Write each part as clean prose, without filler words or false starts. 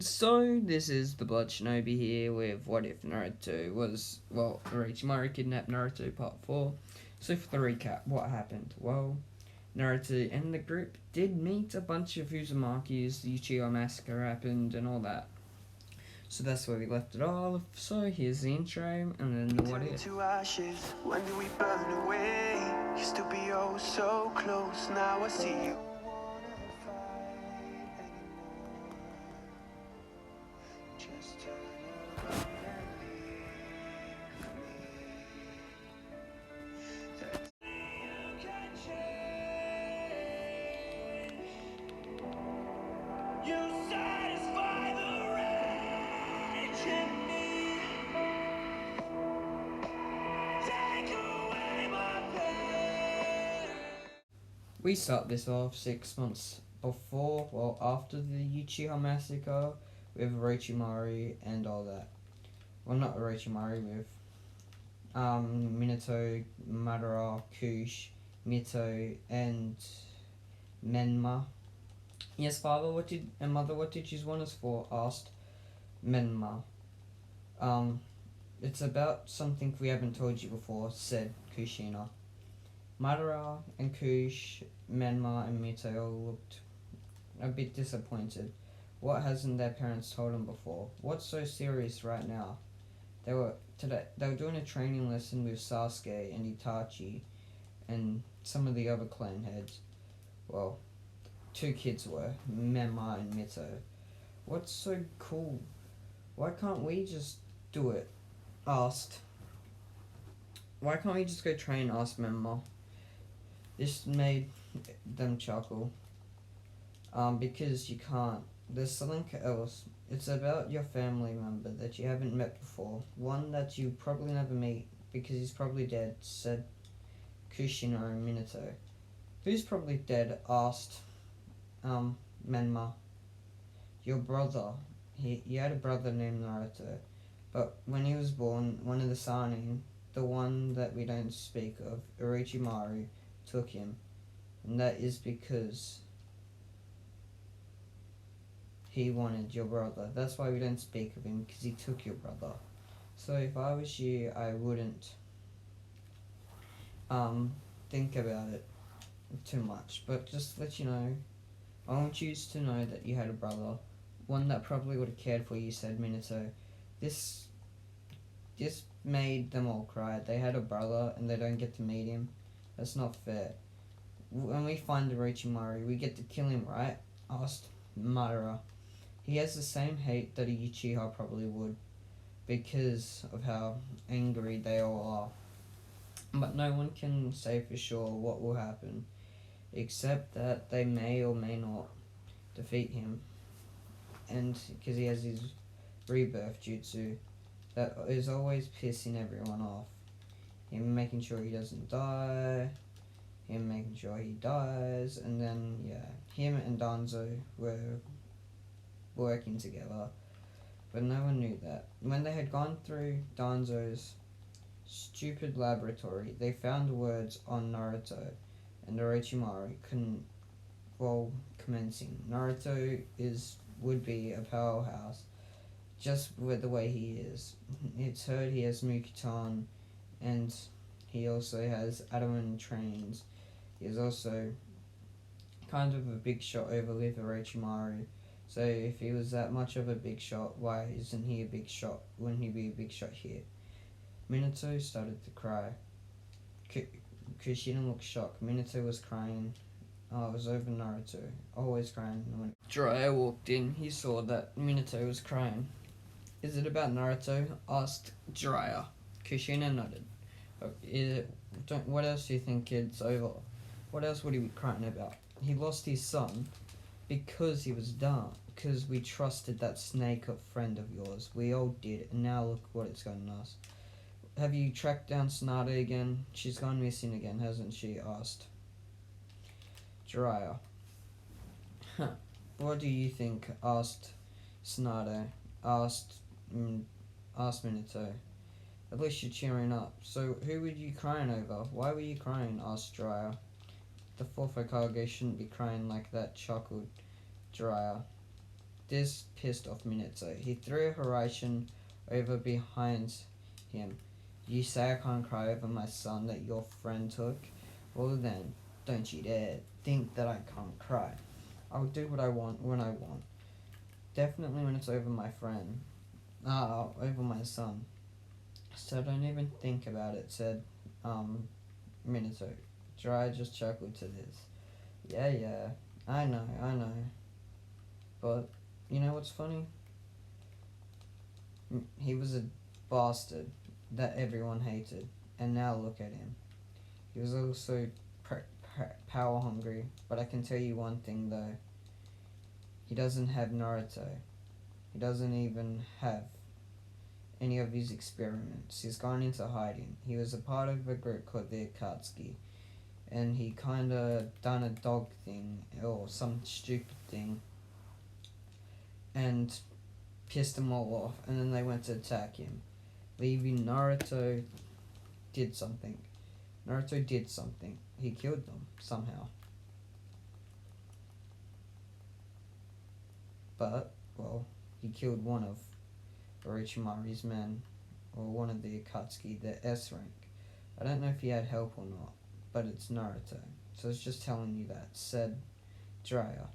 So this is the Blood Shinobi here with What If Naruto was, well, Orochimaru kidnapped Naruto part 4. So for the recap, what happened? Well, Naruto and the group did meet a bunch of Uzumakis, the Uchiha massacre happened and all that. So that's where we left it off. So here's the intro and then the what if. To ashes, when do we burn away? Used to be oh so close, now I see you. We start this off 6 months before, well, after the Uchiha massacre with Orochimaru and all that. Well, not Orochimaru, with Minato, Madara, Kush, Mito, and Menma. Yes, father, mother, what did you want us for? Asked Menma. Um, it's about something we haven't told you before, said Kushina. Madara and Kush, Menma and Mito all looked a bit disappointed. What hasn't their parents told them before? What's so serious right now? They were doing a training lesson with Sasuke and Itachi and some of the other clan heads. Well, two kids were, Menma and Mito. What's so cool? Why can't we just do it? Asked. Why can't we just go train? Asked Menma. This made them chuckle. Because you can't. There's something else. It's about your family member that you haven't met before. One that you probably never meet because he's probably dead, said Kushina and Minato. Who's probably dead? Asked Menma. Your brother. He had a brother named Naruto. But when he was born, one of the Sanin, the one that we don't speak of, Orochimaru, took him. And that is because he wanted your brother. That's why we don't speak of him, because he took your brother. So if I was you, I wouldn't think about it too much. But just to let you know, I want you to know that you had a brother. One that probably would have cared for you, said Minato. This made them all cry. They had a brother and they don't get to meet him. That's not fair. When we find Orochimaru, we get to kill him, right? Asked Madara. He has the same hate that a Uchiha probably would, because of how angry they all are. But no one can say for sure what will happen, except that they may or may not defeat him. And because he has his rebirth jutsu, that is always pissing everyone off. Him making sure he doesn't die, him making sure he dies, and then, yeah, him and Danzo were working together, but no one knew that. When they had gone through Danzo's stupid laboratory, they found words on Naruto, and Orochimaru commencing. Naruto would be a powerhouse, just with the way he is. It's heard he has Mukitan, and he also has Adaman trains. He is also kind of a big shot over with Orochimaru. So if he was that much of a big shot, why isn't he a big shot? Wouldn't he be a big shot here? Minato started to cry. Kushina looked shocked. Minato was crying. Oh, it was over Naruto. Always crying. When Jiraiya walked in, he saw that Minato was crying. Is it about Naruto? Asked Jiraiya. Kushina nodded. What else do you think it's over? What else would he be crying about? He lost his son because he was dumb. Because we trusted that snake friend of yours. We all did, and now look what it's gotten us. Have you tracked down Tsunade again? She's gone missing again, hasn't she? Asked Jiraiya. Huh. What do you think? Asked Tsunade. Asked Minato. At least you're cheering up. So who were you crying over? Why were you crying? Asked Jiraiya. The fourth Hokage shouldn't be crying like that, chuckled Jiraiya. This pissed off Minato. He threw Hiraishi over behind him. You say I can't cry over my son that your friend took? Well then, don't you dare think that I can't cry. I'll do what I want when I want. Definitely when it's over my friend. Over my son. So don't even think about it, said Minato. Jiraiya just chuckled to this. Yeah, I know. But, you know what's funny? He was a bastard that everyone hated. And now look at him. He was also power hungry. But I can tell you one thing though. He doesn't have Naruto. He doesn't even have any of his experiments. He's gone into hiding. He was a part of a group called the Akatsuki. And he kinda done a dog thing or some stupid thing and pissed them all off, and then they went to attack him, leaving Naruto did something. He killed them somehow. But, well, he killed one of Orochimaru's men, or one of the Akatsuki, the S rank. I don't know if he had help or not, but it's Naruto. So it's just telling you that, said Jiraiya.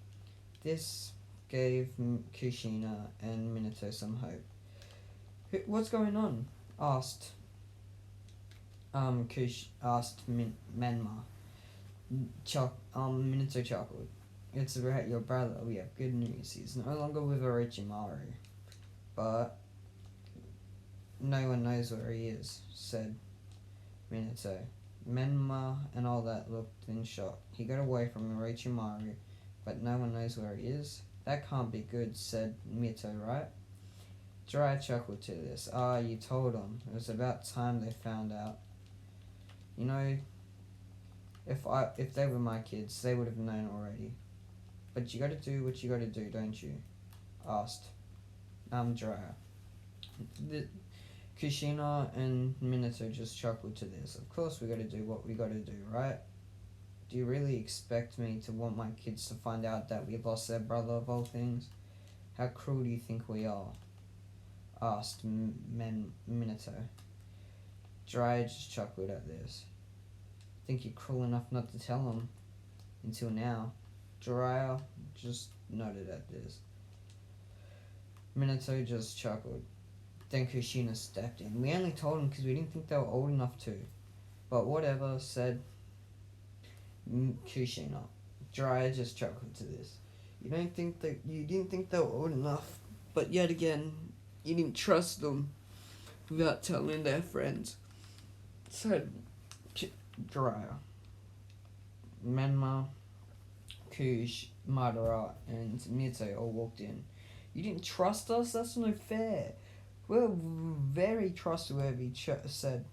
This gave Kushina and Minato some hope. What's going on? Asked Menma. Minato chuckled. It's about your brother. We have good news. He's no longer with Orochimaru. But no one knows where he is, said Minato. Menma and all that looked in shock. He got away from Orochimaru, but no one knows where he is? That can't be good, said Mito, right? Jiraiya chuckled to this. You told them. It was about time they found out. You know, if they were my kids, they would have known already. But you gotta do what you gotta do, don't you? Asked Jiraiya. Kushina and Minato just chuckled to this. Of course we gotta do what we gotta do, right? Do you really expect me to want my kids to find out that we lost their brother of all things? How cruel do you think we are? Asked Minato. Jiraiya just chuckled at this. Think you're cruel enough not to tell him until now? Jiraiya just nodded at this. Minato just chuckled. Then Kushina stepped in. We only told him because we didn't think they were old enough to. But whatever, said Kushina. Jiraiya just chuckled to this. You didn't think they were old enough, but yet again, you didn't trust them without telling their friends, said Jiraiya. Menma, Kush, Madara, and Mito all walked in. You didn't trust us? That's no fair. We're very trustworthy, said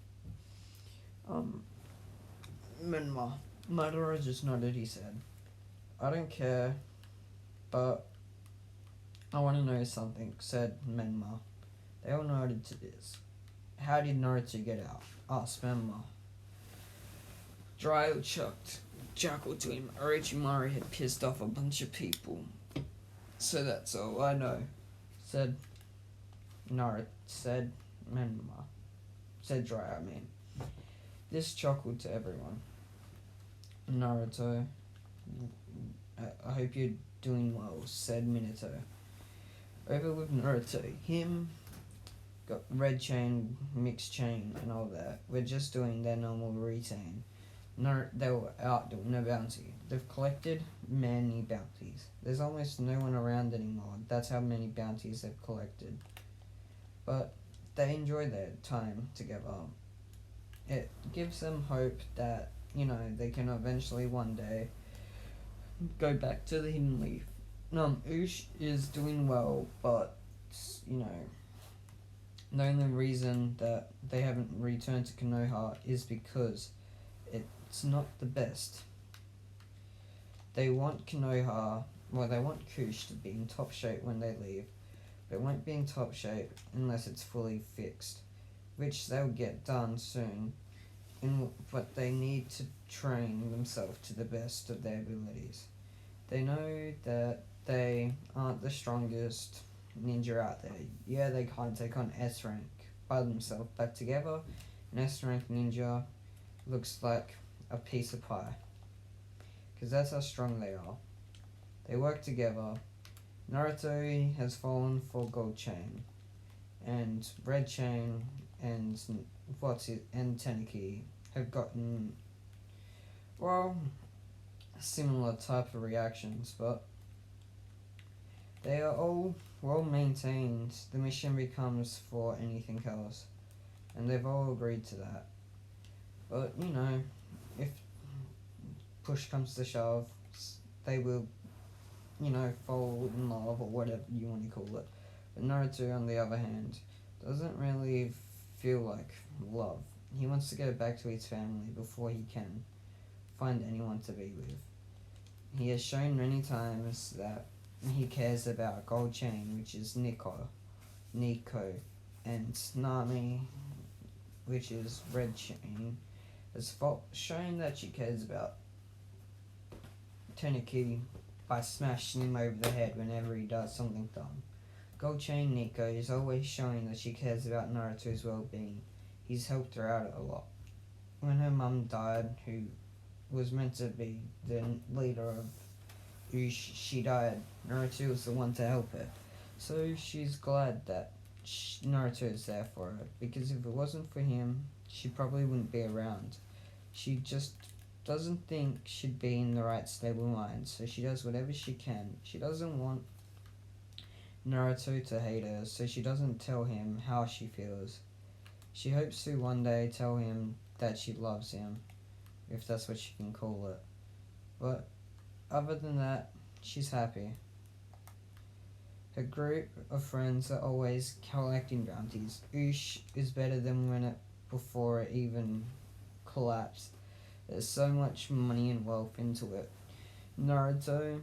Menma. Madara just nodded, he said. I don't care, but I want to know something, said Menma. They all nodded to this. How did Naruto get out? Asked Menma. Jiraiya chuckled to him. Orochimaru had pissed off a bunch of people. So that's all I know, said Naruto, said Menma. Said Jiraiya, I mean. This chuckled to everyone. Naruto, I hope you're doing well, said Minato. Over with Naruto. Him got red chain, mixed chain, and all that. We're just doing their normal routine. They were out doing a bounty. They've collected many bounties. There's almost no one around anymore. That's how many bounties they've collected. But they enjoy their time together. It gives them hope that, they can eventually one day go back to the Hidden Leaf. Ush is doing well, but, the only reason that they haven't returned to Konoha is because it's not the best. They want Konoha, they want Kush to be in top shape when they leave, but it won't be in top shape unless it's fully fixed, which they'll get done soon, but they need to train themselves to the best of their abilities. They know that they aren't the strongest ninja out there. Yeah, they can't take on S rank by themselves, but together, an S rank ninja looks like a piece of pie. Because that's how strong they are. They work together. Naruto has fallen for Gold Chain, and Red Chain and and Teneki have gotten, well, similar type of reactions, but they are all well maintained. The mission becomes for anything else, and they've all agreed to that. But you know, if push comes to shove, they will, fall in love or whatever you want to call it. But Naruto, on the other hand, doesn't really feel like love. He wants to go back to his family before he can find anyone to be with. He has shown many times that he cares about Gold Chain, which is Nico, and Nami, which is Red Chain, has shown that she cares about Teneki by smashing him over the head whenever he does something dumb. Gold Chain Nico is always showing that she cares about Naruto's well-being. He's helped her out a lot. When her mum died, who was meant to be the leader of Ush, she died. Naruto was the one to help her. So she's glad that Naruto is there for her, because if it wasn't for him, she probably wouldn't be around. She just doesn't think she'd be in the right stable mind, so she does whatever she can. She doesn't want Naruto to hate her, so she doesn't tell him how she feels. She hopes to one day tell him that she loves him, if that's what she can call it. But other than that, she's happy. Her group of friends are always collecting bounties. Ush is better than before it even collapsed. There's so much money and wealth into it. Naruto,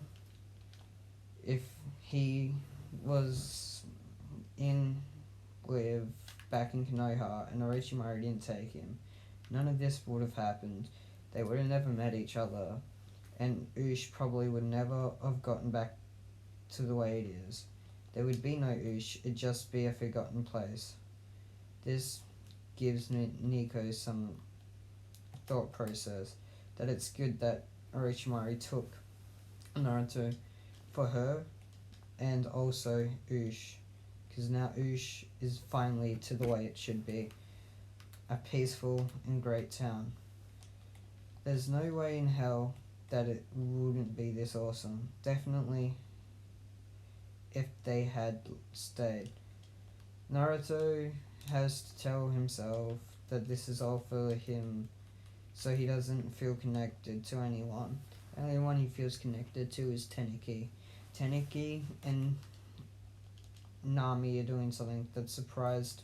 if he was back in Konoha and Orochimaru didn't take him, none of this would have happened. They would have never met each other, and Ush probably would never have gotten back to the way it is. There would be no Ush, it'd just be a forgotten place. This gives Nico some thought process that it's good that Orochimaru took Naruto for her and also Ush, because now Ush is finally to the way it should be, a peaceful and great town. There's no way in hell that it wouldn't be this awesome. Definitely if they had stayed. Naruto has to tell himself that this is all for him, so he doesn't feel connected to anyone. The only one he feels connected to is Teneki. Teneki and Nami are doing something that surprised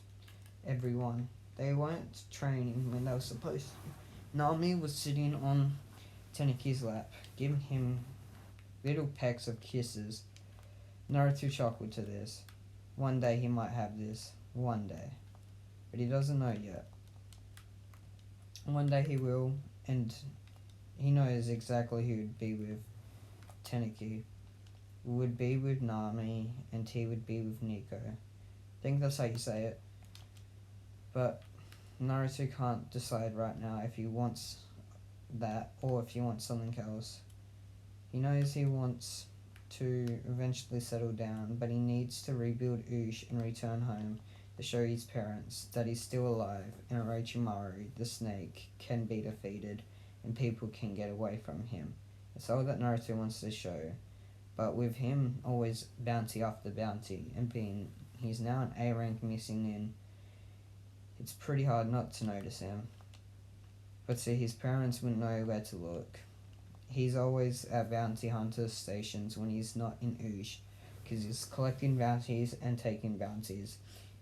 everyone. They weren't training when they were supposed to. Nami was sitting on Teneki's lap, giving him little pecks of kisses. Naruto chuckled to this. One day he might have this. One day. But he doesn't know yet. One day he will, and he knows exactly who would be with Teneki. Would be with Nami, and he would be with Nico. I think that's how you say it. But Naruto can't decide right now if he wants that or if he wants something else. He knows he wants to eventually settle down, but he needs to rebuild Ush and return home to show his parents that he's still alive and Orochimaru, the snake, can be defeated and people can get away from him. That's all that Naruto wants to show. But with him always bounty after bounty and he's now an A rank missing in, it's pretty hard not to notice him. But see, his parents wouldn't know where to look. He's always at bounty hunter stations when he's not in Ush, because he's collecting bounties and taking bounties.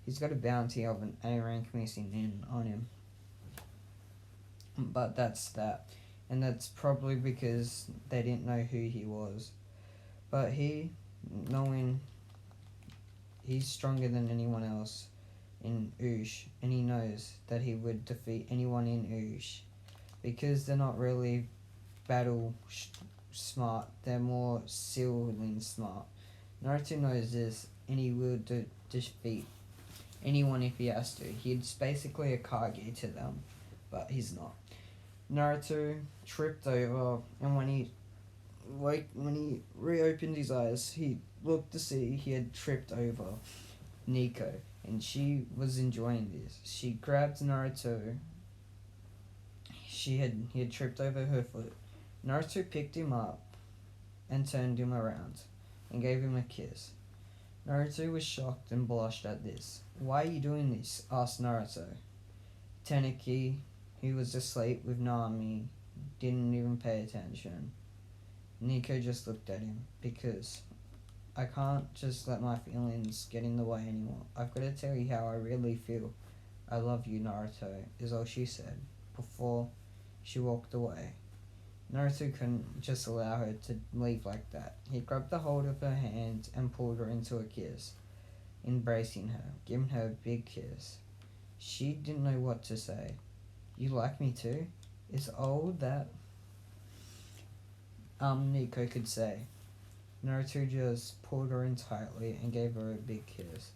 He's got a bounty of an A rank missing in on him. But that's that. And that's probably because they didn't know who he was. But knowing he's stronger than anyone else in Ush, and he knows that he would defeat anyone in Ush, because they're not really battle smart. They're more silly smart. Naruto knows this, and he will defeat anyone if he has to. He's basically a Kage to them, but he's not. Naruto tripped over, and when he reopened his eyes, he looked to see he had tripped over Nico, and she was enjoying this. She grabbed Naruto. He had tripped over her foot. Naruto picked him up and turned him around and gave him a kiss. Naruto was shocked and blushed at this. "Why are you doing this?" asked Naruto. Teneki, who was asleep with Nami, didn't even pay attention. Nico just looked at him. "Because I can't just let my feelings get in the way anymore. I've got to tell you how I really feel. I love you, Naruto," is all she said before she walked away. Naruto couldn't just allow her to leave like that. He grabbed a hold of her hand and pulled her into a kiss, embracing her, giving her a big kiss. She didn't know what to say. "You like me too?" is all that Nico could say. Naruto just pulled her in tightly and gave her a big kiss.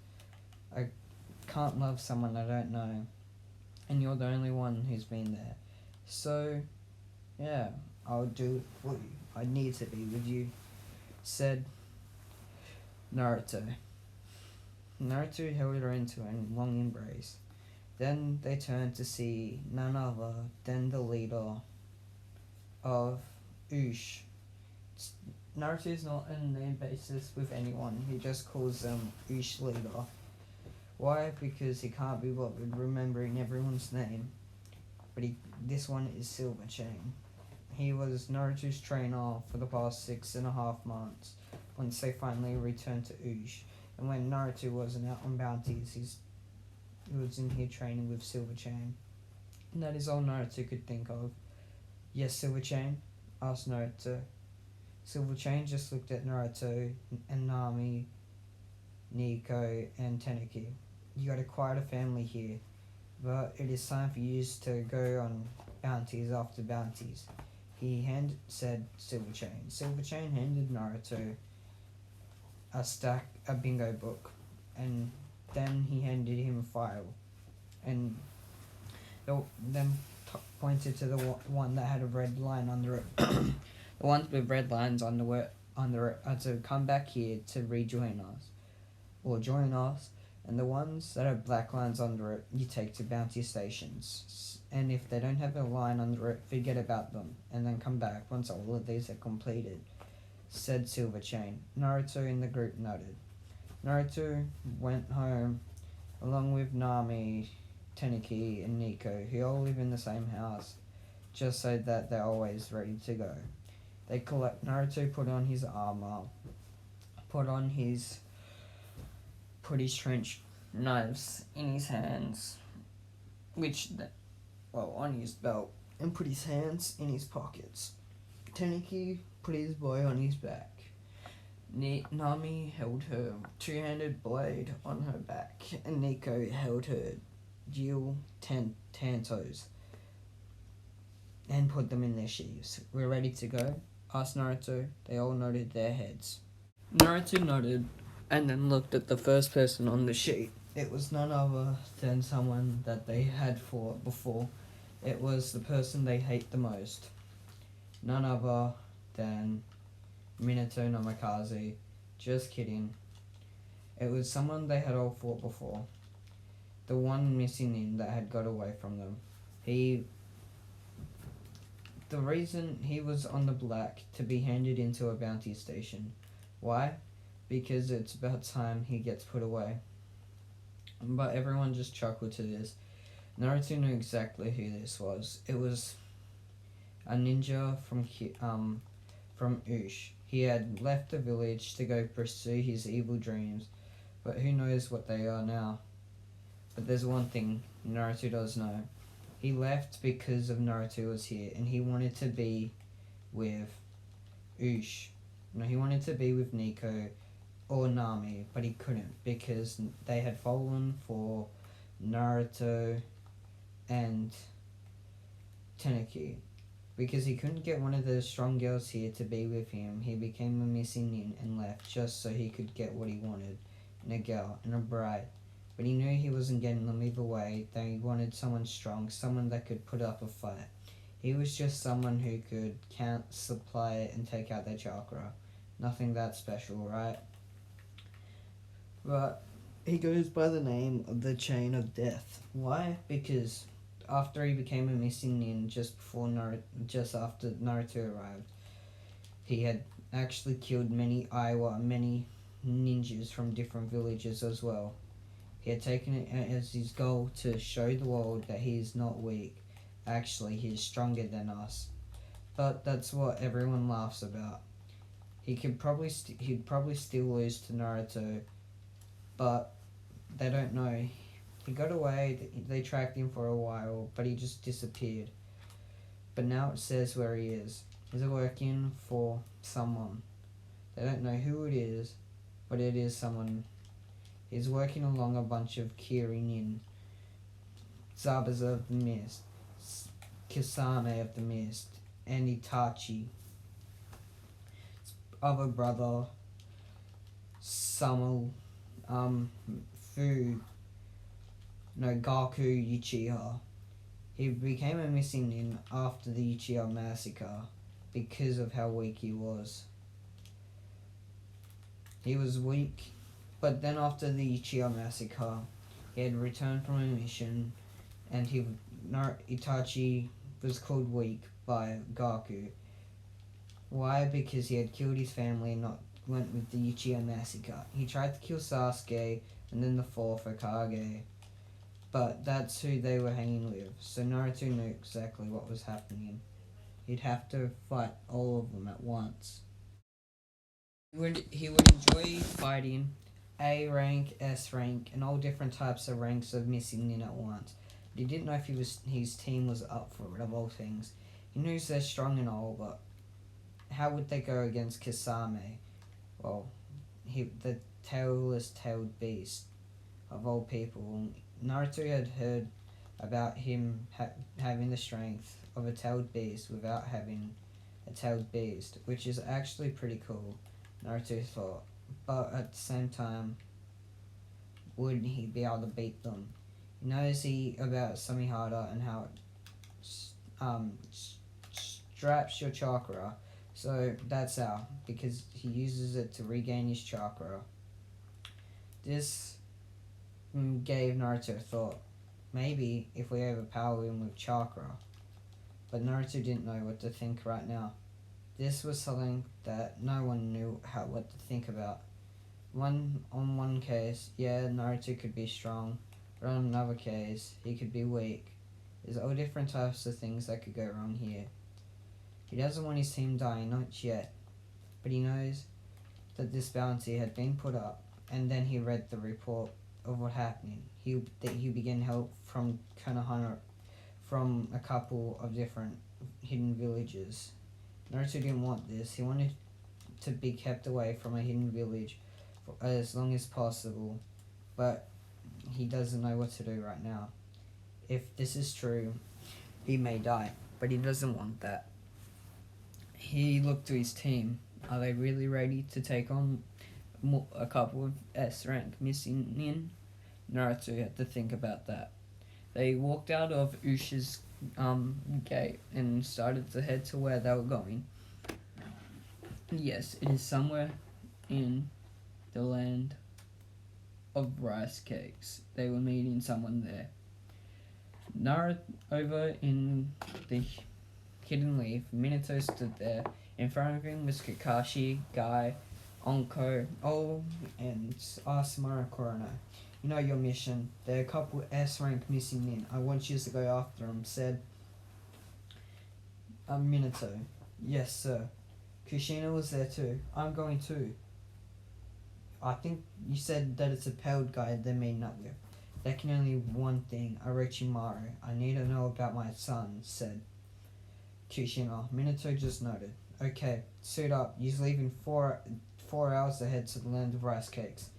"I can't love someone I don't know, and you're the only one who's been there. So, yeah, I'll do it for you. I need to be with you," said Naruto. Naruto held her into a long embrace. Then they turned to see none other than the leader of Ush. Naruto is not on a name basis with anyone. He just calls them Ush leader. Why? Because he can't be bothered remembering everyone's name. But this one is Silver Chain. He was Naruto's trainer for the past 6.5 months once they finally returned to Ush. And when Naruto wasn't out on bounties, he was in here training with Silver Chain. And that is all Naruto could think of. "Yes, Silver Chain?" asked Naruto. Silver Chain just looked at Naruto and Nami, Nico, and Teneki. "You got quite a family here, but it is time for you to go on bounties after bounties," said Silver Chain. Silver Chain handed Naruto a bingo book, and then he handed him a file, and then pointed to the one that had a red line under it. The ones with red lines under it are to come back here to rejoin us, or join us, and the ones that have black lines under it you take to bounty stations. And if they don't have a line under it, forget about them, and then come back once all of these are completed, said Silver Chain. Naruto and the group nodded. Naruto went home along with Nami, Teneki, and Nico, who all live in the same house, just so that they're always ready to go. Naruto put on his armor, put his trench knives in his hands, on his belt, and put his hands in his pockets. Teneki put his boy on his back. Nami held her two-handed blade on her back, and Nico held her dual tantos and put them in their sheaths. "We're ready to go?" asked Naruto. They all nodded their heads. Naruto nodded and then looked at the first person on the sheet. It was none other than someone that they had fought before. It was the person they hate the most. None other than Minato Namikaze. Just kidding. It was someone they had all fought before. The one missing in that had got away from them. The reason he was on the black to be handed into a bounty station. Why? Because it's about time he gets put away. But everyone just chuckled to this. Naruto knew exactly who this was. It was a ninja from Ush. He had left the village to go pursue his evil dreams, but who knows what they are now. But there's one thing Naruto does know. He left because of Naruto was here, and he wanted to be with Ush. No, he wanted to be with Nico or Nami, but he couldn't because they had fallen for Naruto and Teneki. Because he couldn't get one of the strong girls here to be with him, he became a missing nin and left just so he could get what he wanted, in a girl and a bride. But he knew he wasn't getting them either way, that he wanted someone strong, someone that could put up a fight. He was just someone who could count, supply, and take out their chakra. Nothing that special, right? But he goes by the name of the Chain of Death. Why? Because after he became a missing nin, just after Naruto arrived, he had actually killed many ninjas from different villages as well. He had taken it as his goal to show the world that he is not weak. Actually, he is stronger than us. But that's what everyone laughs about. He'd probably still lose to Naruto, but they don't know. He got away, they tracked him for a while, but he just disappeared. But now it says where he is. He's working for someone. They don't know who it is, but it is someone. He's working along a bunch of Kirin, Zabuza of the Mist, Kisame of the Mist, and Itachi. His other brother, Gaku Uchiha. He became a missing nin after the Uchiha massacre because of how weak he was. He was weak, but then after the Uchiha massacre, he had returned from a mission, and Itachi was called weak by Gaku. Why? Because he had killed his family and not went with the Uchiha massacre. He tried to kill Sasuke and then the fourth Hokage, but that's who they were hanging with, so Naruto knew exactly what was happening. He'd have to fight all of them at once. He would enjoy fighting A rank, S rank, and all different types of ranks of missing nin at once. But he didn't know if his team was up for it, of all things. He knows they're strong and all, but how would they go against Kisame? Well, the tailed beast of all people. Naruto had heard about him having the strength of a tailed beast without having a tailed beast, which is actually pretty cool, Naruto thought. But at the same time, would he be able to beat them? He knows about Samihara and how it straps your chakra. So that's how, because he uses it to regain his chakra. This gave Naruto a thought. Maybe if we overpower him with chakra. But Naruto didn't know what to think right now. This was something that no one knew what to think about. On one case, yeah, Naruto could be strong, but on another case, he could be weak. There's all different types of things that could go wrong here. He doesn't want his team dying, not yet, but he knows that this bounty had been put up, and then he read the report of what happened. He began help from Konohana, from a couple of different hidden villages. Naruto didn't want this. He wanted to be kept away from a hidden village for as long as possible, but he doesn't know what to do right now. If this is true, he may die, but he doesn't want that. He looked to his team. Are they really ready to take on a couple of S-rank missing nin? Naruto had to think about that. They walked out of Ushi's gate and started to head to where they were going. Yes, it is somewhere in the land of rice cakes. They were meeting someone there. Naruto, over in the hidden leaf, Minato stood there. In front of him was Kakashi, Guy, Onko, and Asama Kurano. You know your mission. There are a couple S-rank missing nin. I want you to go after them, said Minato. Yes, sir. Kushina was there too. I'm going too. I think you said that it's a pale guy they're meeting up with. That can only one thing, Orochimaru. I need to know about my son, said Kushina. Minato just nodded. Okay, suit up. He's leaving 4 hours ahead to the land of rice cakes.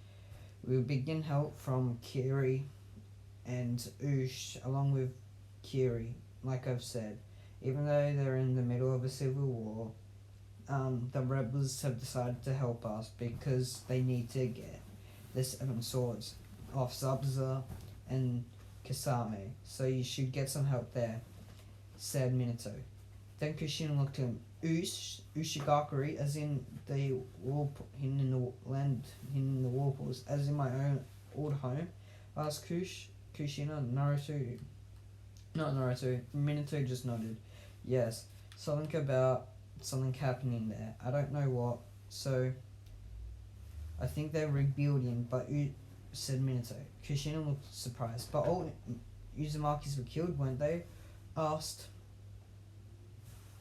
We will begin help from Kiri and Ush, along with Kiri, like I've said. Even though they're in the middle of a civil war, the rebels have decided to help us because they need to get the 7 swords off Zabza and Kasame. So you should get some help there, said Minato. Then Kushina looked at him. Ushigakuri, as in the hidden in the land, hidden in the whirlpools, as in my own old home? Asked Kushina. Not Naruto. Minato just nodded. Yes, something about something happening there. I don't know what. So, I think they're rebuilding, but said Minato. Kushina looked surprised. But all Uzumakis were killed, weren't they? Asked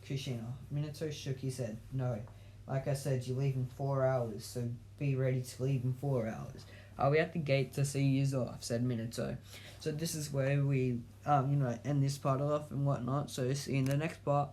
Kushina. Minato shook his head. No. Like I said, you leave in 4 hours, so be ready to leave in 4 hours. Are we at the gate to see you off? Said Minato. So this is where we, end this part off and whatnot. So see you in the next part.